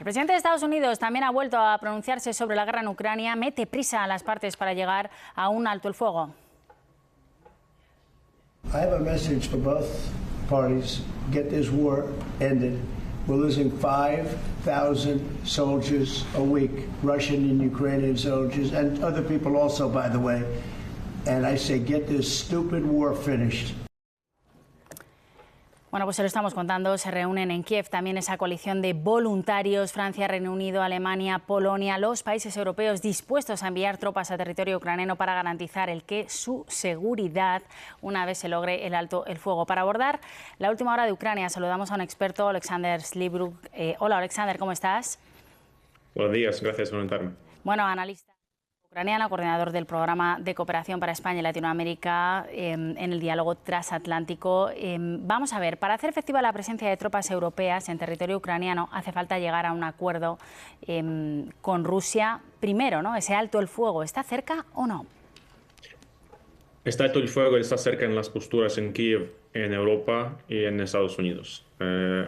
El presidente de Estados Unidos también ha vuelto a pronunciarse sobre la guerra en Ucrania. Mete prisa a las partes para llegar a un alto el fuego. I have a message for both parties. Get this war ended. We're losing 5,000 soldiers a week, Russian and Ukrainian soldiers, and other people also, by the way. And I say, get this stupid war finished. Bueno, pues se lo estamos contando, se reúnen en Kiev también esa coalición de voluntarios, Francia, Reino Unido, Alemania, Polonia, los países europeos dispuestos a enviar tropas a territorio ucraniano para garantizar su seguridad una vez se logre el alto el fuego. Para abordar la última hora de Ucrania, saludamos a un experto, Alexander Slibruk. Hola, Alexander, ¿cómo estás? Buenos días, gracias por invitarme. Bueno, analista ucraniano, coordinador del programa de cooperación para España y Latinoamérica en el diálogo transatlántico. Vamos a ver, para hacer efectiva la presencia de tropas europeas en territorio ucraniano hace falta llegar a un acuerdo con Rusia. Primero, ¿no? Ese alto el fuego, ¿está cerca o no? Está alto el fuego, está cerca en las posturas en Kiev, en Europa y en Estados Unidos.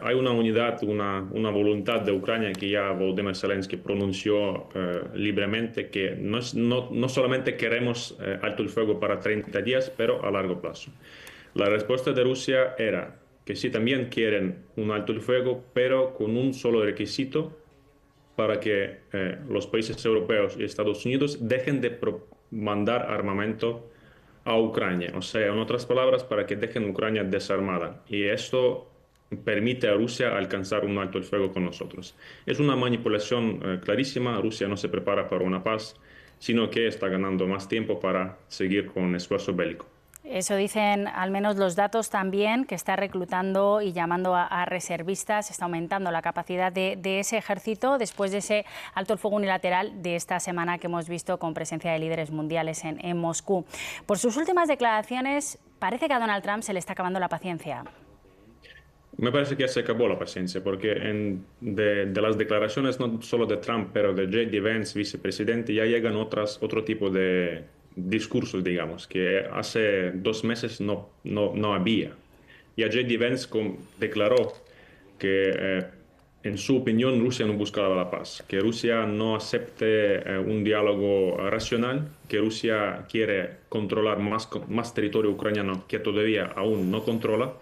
Hay una unidad, una voluntad de Ucrania que ya Volodymyr Zelensky pronunció libremente, que no solamente queremos alto el fuego para 30 días, pero a largo plazo. La respuesta de Rusia era que sí también quieren un alto el fuego, pero con un solo requisito para que los países europeos y Estados Unidos dejen de mandar armamento a Ucrania, o sea, en otras palabras, para que dejen Ucrania desarmada. Y esto permite a Rusia alcanzar un alto el fuego con nosotros. Es una manipulación clarísima. Rusia no se prepara para una paz, sino que está ganando más tiempo para seguir con esfuerzo bélico. Eso dicen al menos los datos también, que está reclutando y llamando a reservistas, está aumentando la capacidad de ese ejército después de ese alto el fuego unilateral de esta semana que hemos visto con presencia de líderes mundiales en Moscú. Por sus últimas declaraciones, parece que a Donald Trump se le está acabando la paciencia. Me parece que ya se acabó la paciencia, porque de las declaraciones no solo de Trump, pero de J.D. Vance, vicepresidente, ya llegan otro tipo de discursos, digamos, que hace 2 meses no había. Ya J.D. Vance declaró que en su opinión Rusia no buscaba la paz, que Rusia no acepte un diálogo racional, que Rusia quiere controlar más territorio ucraniano que todavía aún no controla,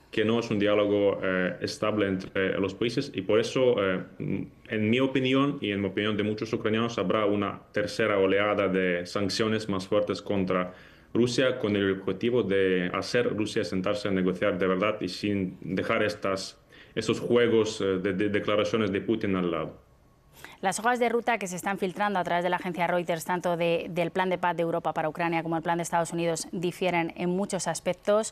que no es un diálogo estable entre los países, y por eso, en mi opinión y en la opinión de muchos ucranianos, habrá una tercera oleada de sanciones más fuertes contra Rusia, con el objetivo de hacer Rusia sentarse a negociar de verdad y sin dejar esos juegos de declaraciones de Putin al lado. Las hojas de ruta que se están filtrando a través de la agencia Reuters, tanto del plan de paz de Europa para Ucrania como el plan de Estados Unidos, difieren en muchos aspectos.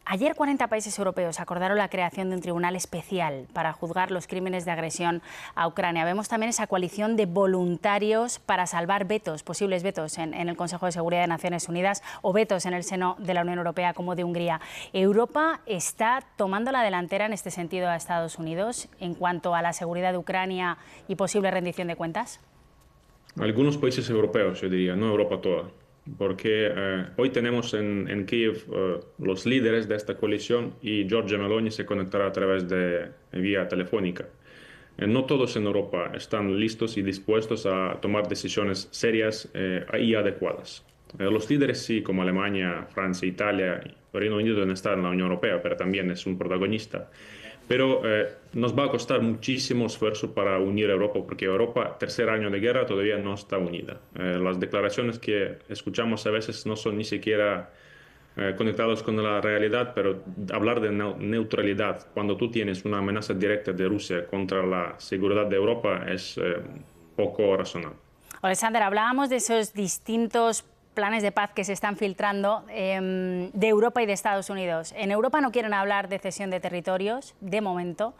Ayer 40 países europeos acordaron la creación de un tribunal especial para juzgar los crímenes de agresión a Ucrania. Vemos también esa coalición de voluntarios para salvar vetos, posibles vetos en el Consejo de Seguridad de Naciones Unidas o vetos en el seno de la Unión Europea como de Hungría. ¿Europa está tomando la delantera en este sentido a Estados Unidos en cuanto a la seguridad de Ucrania y posible rendición de cuentas? Algunos países europeos, yo diría, no Europa toda, porque hoy tenemos en Kiev los líderes de esta coalición, y Giorgia Meloni se conectará a través de vía telefónica. No todos en Europa están listos y dispuestos a tomar decisiones serias y adecuadas. Los líderes sí, como Alemania, Francia, Italia, Reino Unido, no están en la Unión Europea, pero también es un protagonista. Pero nos va a costar muchísimo esfuerzo para unir a Europa, porque Europa, tercer año de guerra, todavía no está unida. Las declaraciones que escuchamos a veces no son ni siquiera conectadas con la realidad, pero hablar de neutralidad cuando tú tienes una amenaza directa de Rusia contra la seguridad de Europa es poco razonable. Alexander, hablábamos de esos distintos planes de paz que se están filtrando de Europa y de Estados Unidos. En Europa no quieren hablar de cesión de territorios, de momento.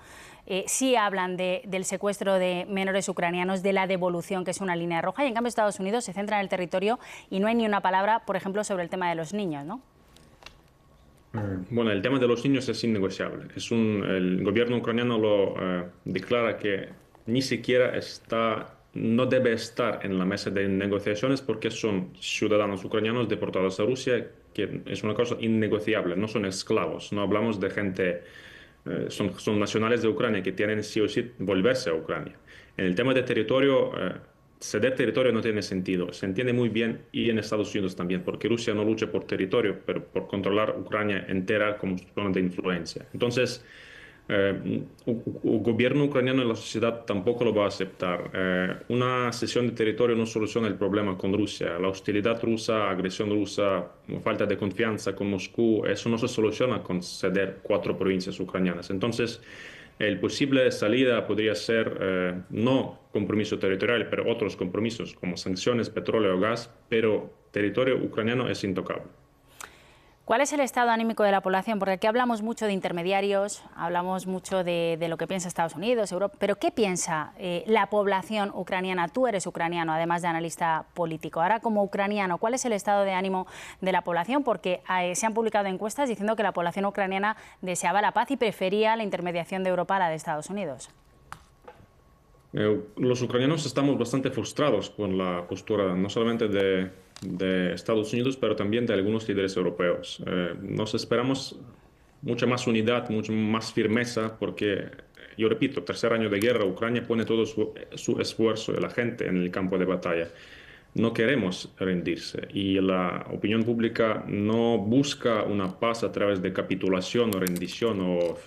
Sí hablan del secuestro de menores ucranianos, de la devolución, que es una línea roja, y en cambio Estados Unidos se centra en el territorio y no hay ni una palabra, por ejemplo, sobre el tema de los niños, ¿no? Bueno, el tema de los niños es innegociable. El gobierno ucraniano lo declara que ni siquiera no debe estar en la mesa de negociaciones porque son ciudadanos ucranianos deportados a Rusia, que es una cosa innegociable, no son esclavos, no hablamos de gente son nacionales de Ucrania que tienen sí o sí volverse a Ucrania. En el tema de territorio, ceder territorio no tiene sentido. Se entiende muy bien y en Estados Unidos también, porque Rusia no lucha por territorio, pero por controlar Ucrania entera como zona de influencia. Entonces, el gobierno ucraniano y la sociedad tampoco lo va a aceptar. Una cesión de territorio no soluciona el problema con Rusia. La hostilidad rusa, agresión rusa, falta de confianza con Moscú, eso no se soluciona con ceder 4 provincias ucranianas. Entonces, el posible salida podría ser no compromiso territorial, pero otros compromisos como sanciones, petróleo, gas, pero territorio ucraniano es intocable. ¿Cuál es el estado anímico de la población? Porque aquí hablamos mucho de intermediarios, hablamos mucho de lo que piensa Estados Unidos, Europa, pero ¿qué piensa la población ucraniana? Tú eres ucraniano, además de analista político. Ahora, como ucraniano, ¿cuál es el estado de ánimo de la población? Porque se han publicado encuestas diciendo que la población ucraniana deseaba la paz y prefería la intermediación de Europa a la de Estados Unidos. Los ucranianos estamos bastante frustrados con la postura, no solamente de Estados Unidos, pero también de algunos líderes europeos. Nos esperamos mucha más unidad, mucha más firmeza, porque, yo repito, tercer año de guerra, Ucrania pone todo su esfuerzo de la gente en el campo de batalla. No queremos rendirse y la opinión pública no busca una paz a través de capitulación o rendición o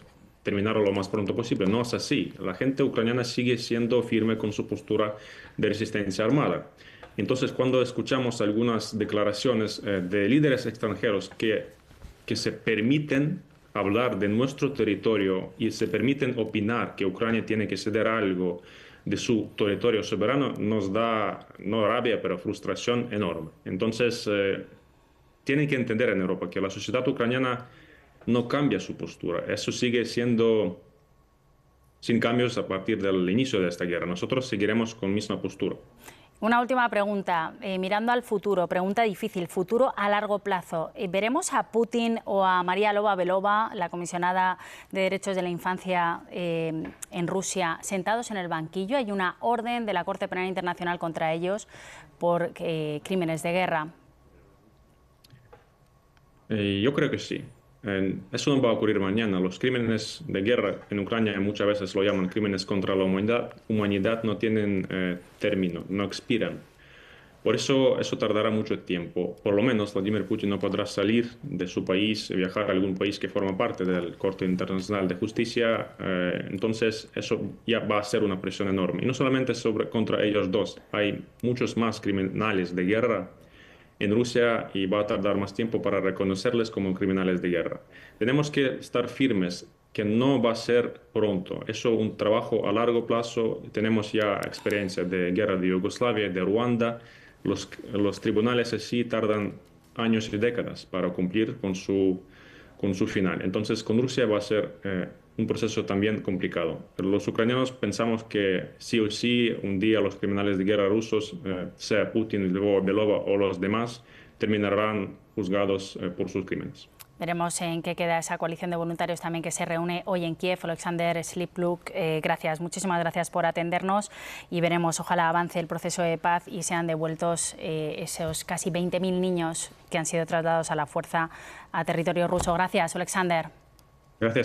terminarlo lo más pronto posible. No es así. La gente ucraniana sigue siendo firme con su postura de resistencia armada. Entonces, cuando escuchamos algunas declaraciones de líderes extranjeros que se permiten hablar de nuestro territorio y se permiten opinar que Ucrania tiene que ceder algo de su territorio soberano, nos da, no rabia, pero frustración enorme. Entonces, tienen que entender en Europa que la sociedad ucraniana no cambia su postura. Eso sigue siendo sin cambios a partir del inicio de esta guerra. Nosotros seguiremos con misma postura. Una última pregunta, mirando al futuro, pregunta difícil, futuro a largo plazo. ¿Veremos a Putin o a María Lvova-Belova, la comisionada de Derechos de la Infancia en Rusia, sentados en el banquillo? Hay una orden de la Corte Penal Internacional contra ellos por crímenes de guerra. Yo creo que sí. Eso no va a ocurrir mañana. Los crímenes de guerra en Ucrania muchas veces lo llaman crímenes contra la humanidad no tienen término, no expiran. Por eso tardará mucho tiempo. Por lo menos Vladimir Putin no podrá salir de su país, viajar a algún país que forma parte del Corte Internacional de Justicia. Entonces eso ya va a ser una presión enorme. Y no solamente contra ellos dos. Hay muchos más criminales de guerra en Rusia y va a tardar más tiempo para reconocerles como criminales de guerra. Tenemos que estar firmes, que no va a ser pronto. Eso es un trabajo a largo plazo. Tenemos ya experiencia de guerra de Yugoslavia, de Ruanda. Los tribunales así tardan años y décadas para cumplir con su final. Entonces, con Rusia va a ser un proceso también complicado. Pero los ucranianos pensamos que sí o sí, un día los criminales de guerra rusos, sea Putin, Lvova-Belova o los demás, terminarán juzgados por sus crímenes. Veremos en qué queda esa coalición de voluntarios también que se reúne hoy en Kiev. Oleksandr Slipluk, muchísimas gracias por atendernos y veremos, ojalá avance el proceso de paz y sean devueltos esos casi 20.000 niños que han sido trasladados a la fuerza a territorio ruso. Gracias, Oleksandr. Gracias.